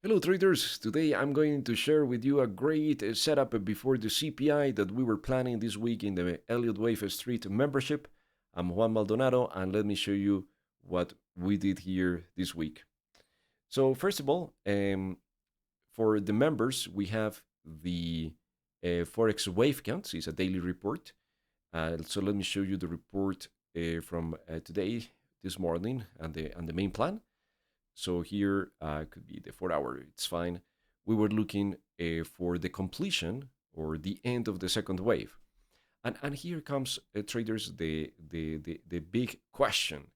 Hello traders, today I'm going to share with you a great setup before the CPI that we were planning this week in the Elliott Wave Street membership. I'm Juan Maldonado and let me show you what we did here this week. So first of all, for the members, we have the Forex wave counts. It's a daily report. So let me show you the report from today, this morning, and the main plan. So here could be the 4 hour, it's fine. We were looking for the completion or the end of the second wave. And here comes, traders, the big question.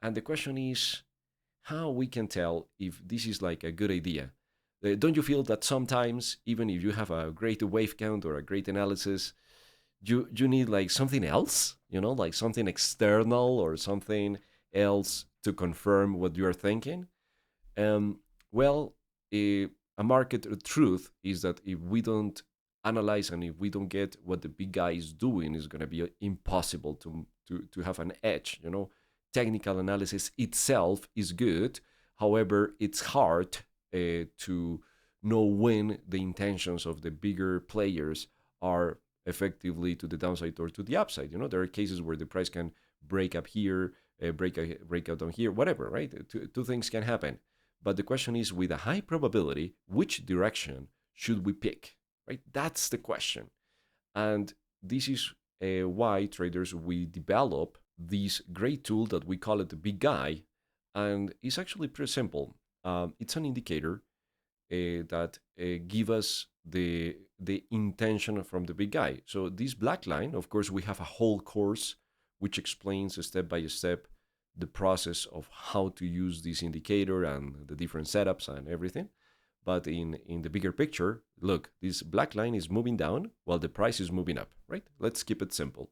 And the question is how we can tell if this is like a good idea. Don't you feel that sometimes, even if you have a great wave count or a great analysis, you need like something else, like something external or something else to confirm what you are thinking? Um, well, a market truth is that if we don't analyze and if we don't get what the big guy is doing, it's going to be impossible to have an edge. Technical analysis itself is good. However, it's hard to know when the intentions of the bigger players are effectively to the downside or to the upside. There are cases where the price can break up here, break out down here, whatever, right? Two things can happen. But the question is, with a high probability, which direction should we pick? Right? That's the question. And this is why traders we develop this great tool that we call it the big guy, and it's actually pretty simple. It's an indicator that give us the intention from the big guy. So this black line, of course, we have a whole course which explains step by step the process of how to use this indicator and the different setups and everything. But in the bigger picture, look, this black line is moving down while the price is moving up, right? Let's keep it simple.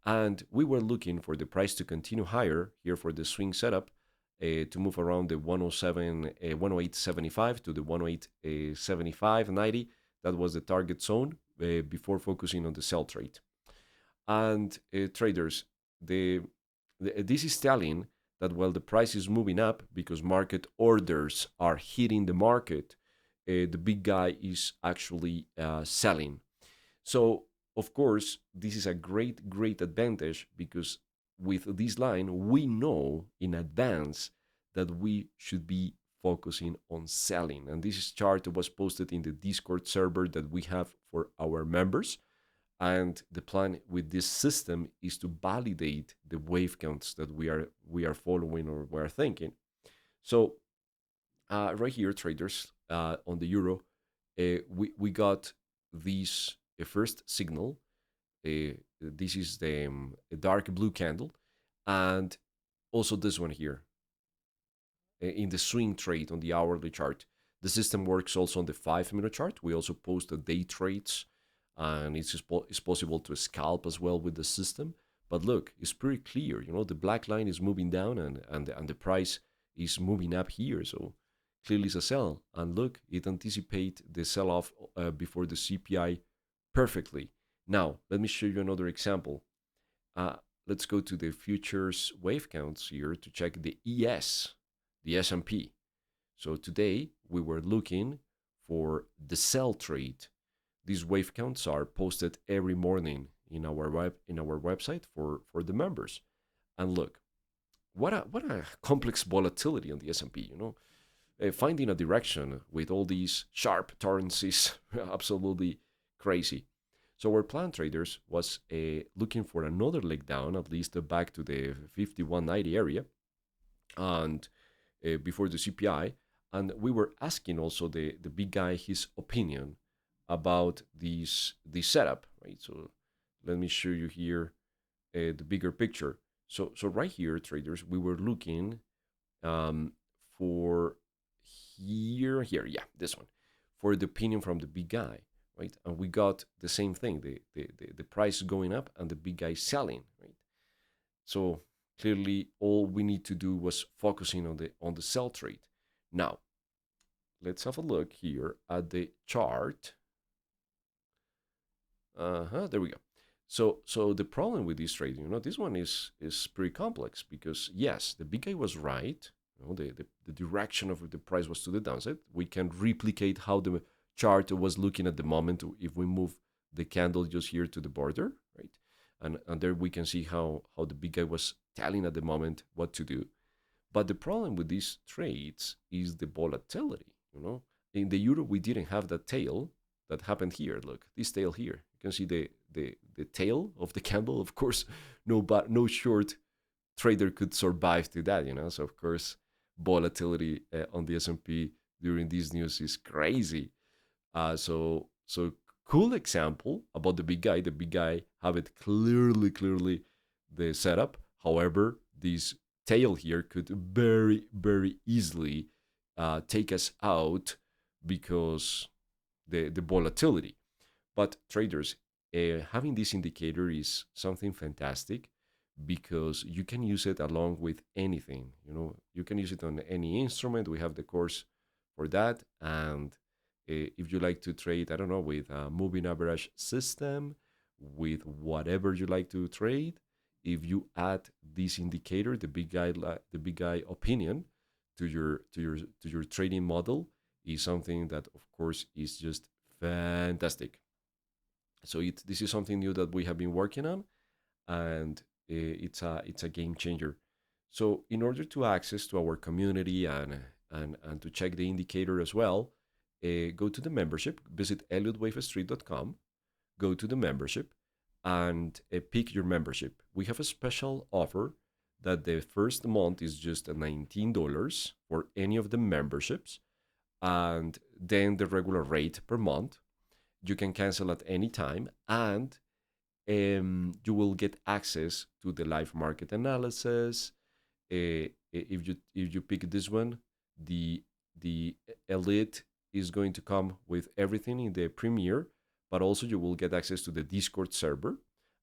And we were looking for the price to continue higher here for the swing setup to move around the 107, 108.75 to the 108.75.90. That was the target zone before focusing on the sell trade. And traders, this is telling that while the price is moving up because market orders are hitting the market, the big guy is actually selling. So, of course, this is a great advantage because with this line, we know in advance that we should be focusing on selling. And this chart was posted in the Discord server that we have for our members. And the plan with this system is to validate the wave counts that we are following or we are thinking. So right here, traders, on the euro, we got this first signal. This is the dark blue candle, and also this one here in the swing trade on the hourly chart. The system works also on the 5 minute chart. We also post the day trades, and it's possible to scalp as well with the system. But look, it's pretty clear. The black line is moving down, and the price is moving up here. So clearly it's a sell. And look, it anticipates the sell-off before the CPI perfectly. Now, let me show you another example. Uh, let's go to the futures wave counts here to check the ES, the S&P. So today we were looking for the sell trade. These wave counts are posted every morning in our website for the members. And look, what a complex volatility on the S&P. Finding a direction with all these sharp turns is absolutely crazy. So our plan, traders, was looking for another leg down, at least back to the 51.90 area, and before the CPI. And we were asking also the big guy his opinion about this setup, right? So let me show you here the bigger picture. So right here, traders, we were looking for here, yeah, this one, for the opinion from the big guy, right? And we got the same thing, the price going up and the big guy selling, right? So clearly, all we need to do was focusing on the sell trade. Now, let's have a look here at the chart. There we go. So the problem with this trade, this one is pretty complex because yes, the big guy was right. The direction of the price was to the downside. We can replicate how the chart was looking at the moment if we move the candle just here to the border, right? And there we can see how the big guy was telling at the moment what to do. But the problem with these trades is the volatility. In the euro we didn't have that tail that happened here. Look, this tail here. You can see the tail of the candle. Of course, no short trader could survive to that. So of course, volatility on the S&P during this news is crazy. So cool example about the big guy. The big guy have it clearly the setup. However, this tail here could very easily take us out because the volatility. But traders, having this indicator is something fantastic because you can use it along with anything. You can use it on any instrument. We have the course for that. And if you like to trade, I don't know, with a moving average system, with whatever you like to trade, if you add this indicator, the big guy opinion to your trading model, is something that of course is just fantastic. So this is something new that we have been working on, and it's a game changer. So in order to access to our community and to check the indicator as well, go to the membership, visit elliottwavestreet.com, go to the membership, and pick your membership. We have a special offer that the first month is just $19 for any of the memberships, and then the regular rate per month. You can cancel at any time, and you will get access to the live market analysis. If you pick this one, the Elite is going to come with everything in the Premier, but also you will get access to the Discord server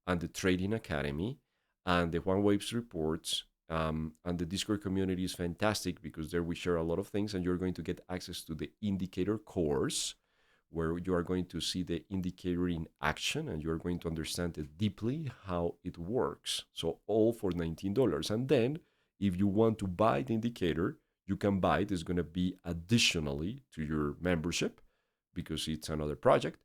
and the Trading Academy and the One Waves reports. And the Discord community is fantastic because there we share a lot of things, and you're going to get access to the indicator course where you are going to see the indicator in action and you're going to understand it deeply how it works. So all for $19. And then if you want to buy the indicator, you can buy it. It's going to be additionally to your membership because it's another project,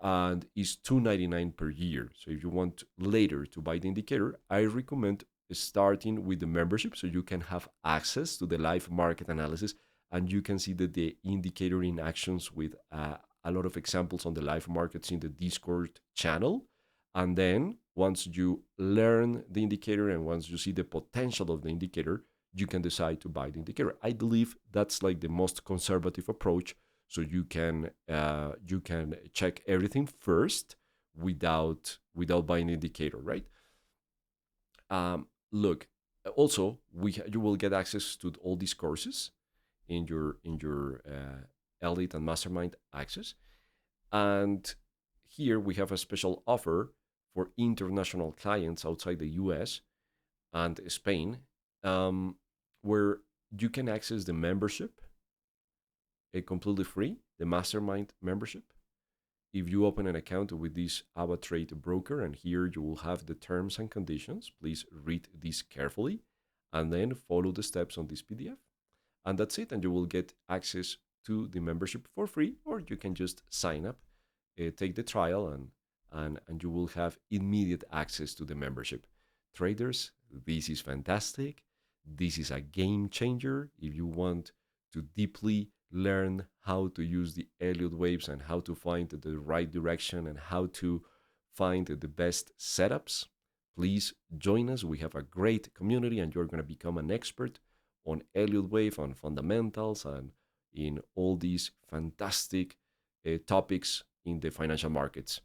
and it's $299 per year. So if you want later to buy the indicator, I recommend starting with the membership so you can have access to the live market analysis and you can see the indicator in actions with a lot of examples on the live markets in the Discord channel. And then once you learn the indicator and once you see the potential of the indicator, you can decide to buy the indicator. I believe that's like the most conservative approach. So you can check everything first without buying the indicator, right? Look, also you will get access to all these courses in your Elite and Mastermind access. And here we have a special offer for international clients outside the US and Spain, um, where you can access the membership completely free, the Mastermind membership. If you open an account with this AvaTrade broker, and here you will have the terms and conditions, please read this carefully and then follow the steps on this PDF. And that's it, and you will get access to the membership for free, or you can just sign up, take the trial, and you will have immediate access to the membership. Traders, this is fantastic. This is a game changer. If you want to deeply learn how to use the Elliott waves and how to find the right direction and how to find the best setups, please join us. We have a great community, and you're going to become an expert on Elliott wave, on fundamentals, and in all these fantastic topics in the financial markets.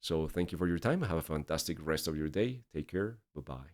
So thank you for your time. Have a fantastic rest of your day. Take care. Bye bye.